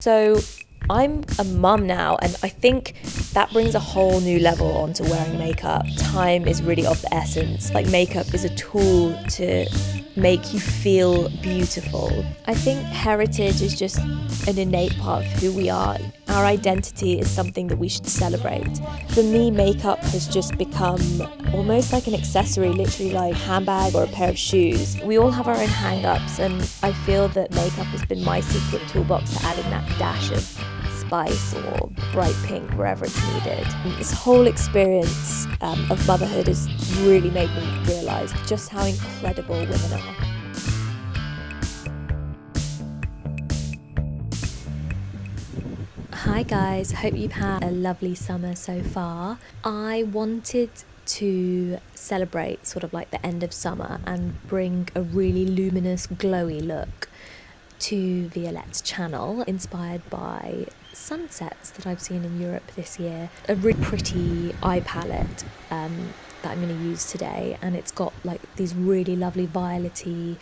So I'm a mum now, and I think that brings a whole new level onto wearing makeup. Time is really of the essence. Like, makeup is a tool to make you feel beautiful. I think heritage is just an innate part of who we are. Our identity is something that we should celebrate. For me, makeup has just become almost like an accessory, literally like a handbag or a pair of shoes. We all have our own hang-ups, and I feel that makeup has been my secret toolbox to adding that dash of spice or bright pink wherever it's needed. This whole experience of motherhood has really made me realise just how incredible women are. Hi guys, hope you've had a lovely summer so far. I wanted to celebrate sort of like the end of summer and bring a really luminous, glowy look to Violette's channel, inspired by sunsets that I've seen in Europe this year. A really pretty eye palette that I'm going to use today, and it's got like these really lovely violety,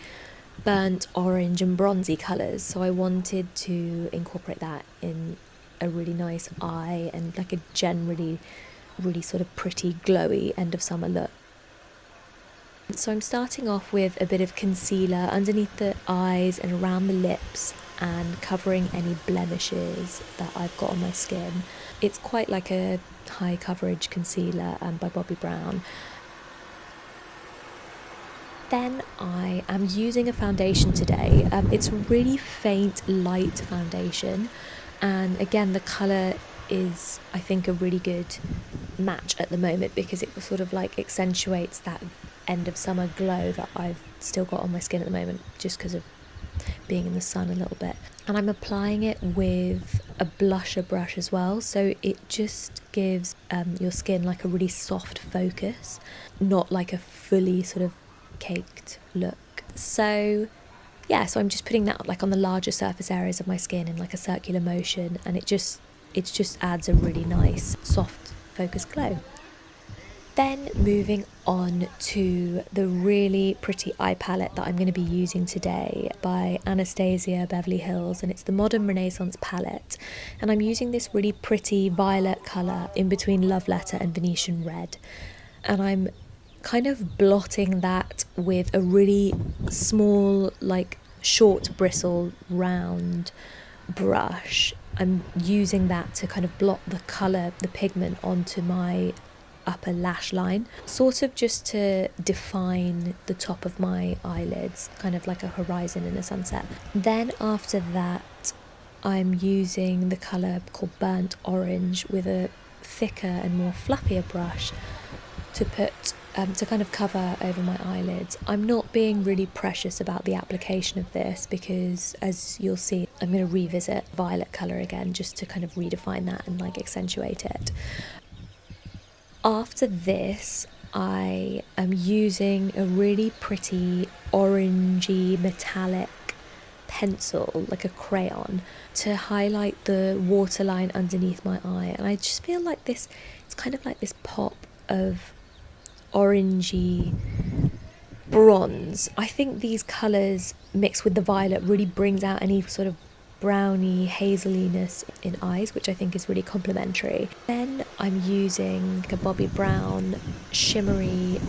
burnt orange and bronzy colours, so I wanted to incorporate that in a really nice eye and like a generally really sort of pretty glowy end of summer look. So I'm starting off with a bit of concealer underneath the eyes and around the lips and covering any blemishes that I've got on my skin. It's quite like a high coverage concealer by Bobbi Brown. Then I am using a foundation today. It's a really faint light foundation, and again the colour is, I think, a really good match at the moment because it sort of like accentuates that end of summer glow that I've still got on my skin at the moment just because of being in the sun a little bit. And I'm applying it with a blusher brush as well, so it just gives your skin like a really soft focus, not like a fully sort of caked look. So yeah, so I'm just putting that like on the larger surface areas of my skin in like a circular motion, and it just adds a really nice soft focused glow. Then moving on to the really pretty eye palette that I'm going to be using today by Anastasia, Beverly Hills, and it's the Modern Renaissance palette. And I'm using this really pretty violet colour in between Love Letter and Venetian red. And I'm kind of blotting that with a really small, like short bristle round brush. I'm using that to kind of blot the colour, the pigment onto my upper lash line, sort of just to define the top of my eyelids, kind of like a horizon in a sunset. Then after that, I'm using the colour called Burnt Orange with a thicker and more fluffier brush to put to kind of cover over my eyelids. I'm not being really precious about the application of this because, as you'll see, I'm going to revisit violet colour again just to kind of redefine that and like accentuate it. After this, I am using a really pretty orangey metallic pencil, like a crayon, to highlight the waterline underneath my eye. And I just feel like it's kind of like this pop of orangey bronze. I think these colours mixed with the violet really brings out any sort of browny hazeliness in eyes, which I think is really complimentary. Then I'm using a Bobbi Brown shimmery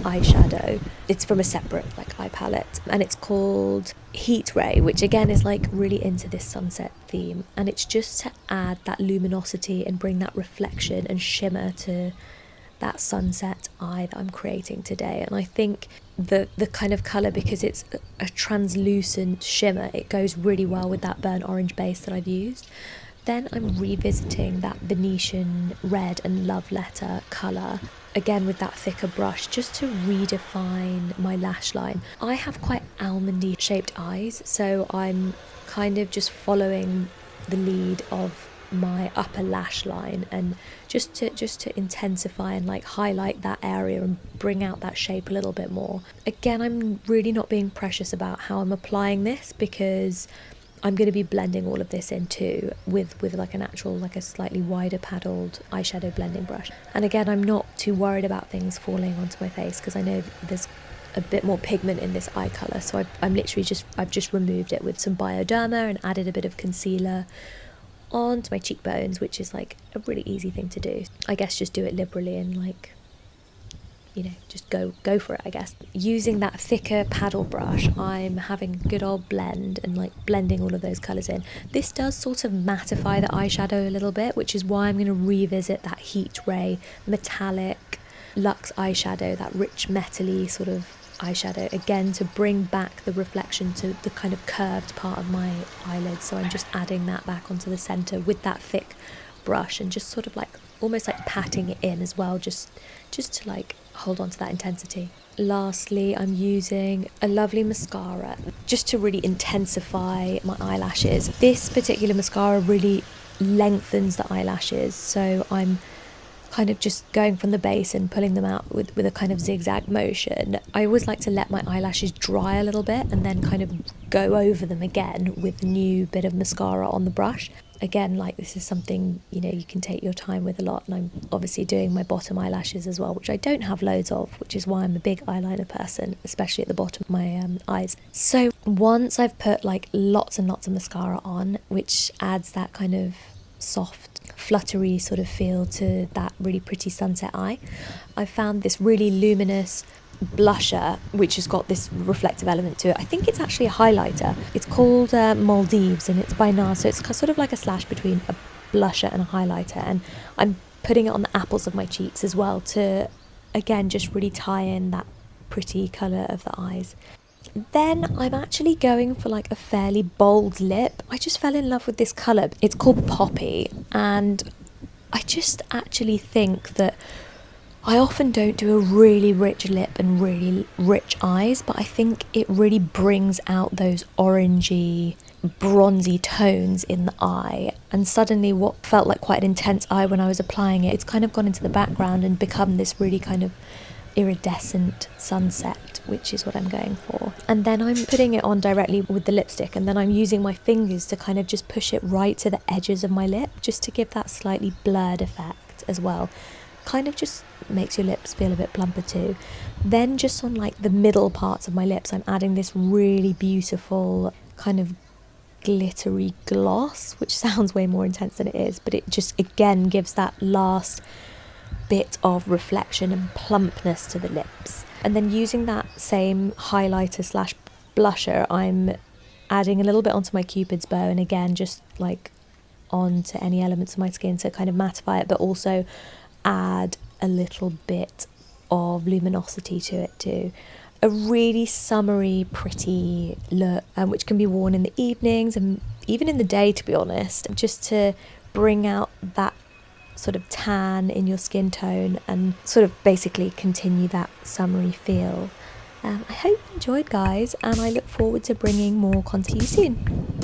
eyeshadow. It's from a separate like eye palette, and it's called Heat Ray, which again is like really into this sunset theme, and it's just to add that luminosity and bring that reflection and shimmer to that sunset eye that I'm creating today. And I think the kind of colour, because it's a translucent shimmer, it goes really well with that burnt orange base that I've used. Then I'm revisiting that Venetian red and Love Letter colour, again with that thicker brush, just to redefine my lash line. I have quite almondy shaped eyes, so I'm kind of just following the lead of my upper lash line and just to intensify and like highlight that area and bring out that shape a little bit more. Again, I'm really not being precious about how I'm applying this because I'm going to be blending all of this in too with like an actual, like a slightly wider paddled eyeshadow blending brush. And again, I'm not too worried about things falling onto my face because I know there's a bit more pigment in this eye colour, so I've just removed it with some Bioderma and added a bit of concealer onto my cheekbones, which is like a really easy thing to do. I guess just do it liberally and like, you know, just go for it, I guess. Using that thicker paddle brush, I'm having a good old blend and like blending all of those colours in. This does sort of mattify the eyeshadow a little bit, which is why I'm going to revisit that Heat Ray metallic Luxe eyeshadow, that rich metally sort of eyeshadow, again to bring back the reflection to the kind of curved part of my eyelids. So I'm just adding that back onto the centre with that thick brush and just sort of like almost like patting it in as well, just to like hold on to that intensity. Lastly, I'm using a lovely mascara just to really intensify my eyelashes. This particular mascara really lengthens the eyelashes, so I'm kind of just going from the base and pulling them out with a kind of zigzag motion. I always like to let my eyelashes dry a little bit and then kind of go over them again with a new bit of mascara on the brush. Again, like this is something, you know, you can take your time with a lot, and I'm obviously doing my bottom eyelashes as well, which I don't have loads of, which is why I'm a big eyeliner person, especially at the bottom of my eyes. So once I've put like lots and lots of mascara on, which adds that kind of soft fluttery sort of feel to that really pretty sunset eye, I found this really luminous blusher which has got this reflective element to it. I think it's actually a highlighter. It's called Maldives and it's by Nars, so it's sort of like a slash between a blusher and a highlighter, and I'm putting it on the apples of my cheeks as well to again just really tie in that pretty colour of the eyes. Then I'm actually going for like a fairly bold lip. I just fell in love with this colour. It's called Poppy, and I just actually think that I often don't do a really rich lip and really rich eyes, but I think it really brings out those orangey, bronzy tones in the eye. And suddenly what felt like quite an intense eye when I was applying it, it's kind of gone into the background and become this really kind of iridescent sunset, which is what I'm going for. And then I'm putting it on directly with the lipstick, and then I'm using my fingers to kind of just push it right to the edges of my lip, just to give that slightly blurred effect as well. Kind of just makes your lips feel a bit plumper too. Then just on like the middle parts of my lips, I'm adding this really beautiful kind of glittery gloss, which sounds way more intense than it is, but it just again gives that last bit of reflection and plumpness to the lips. And then using that same highlighter slash blusher, I'm adding a little bit onto my Cupid's bow, and again just like onto any elements of my skin to kind of mattify it, but also add a little bit of luminosity to it too. A really summery, pretty look, which can be worn in the evenings and even in the day, to be honest, just to bring out that sort of tan in your skin tone and sort of basically continue that summery feel. I hope you enjoyed, guys, and I look forward to bringing more content to you soon.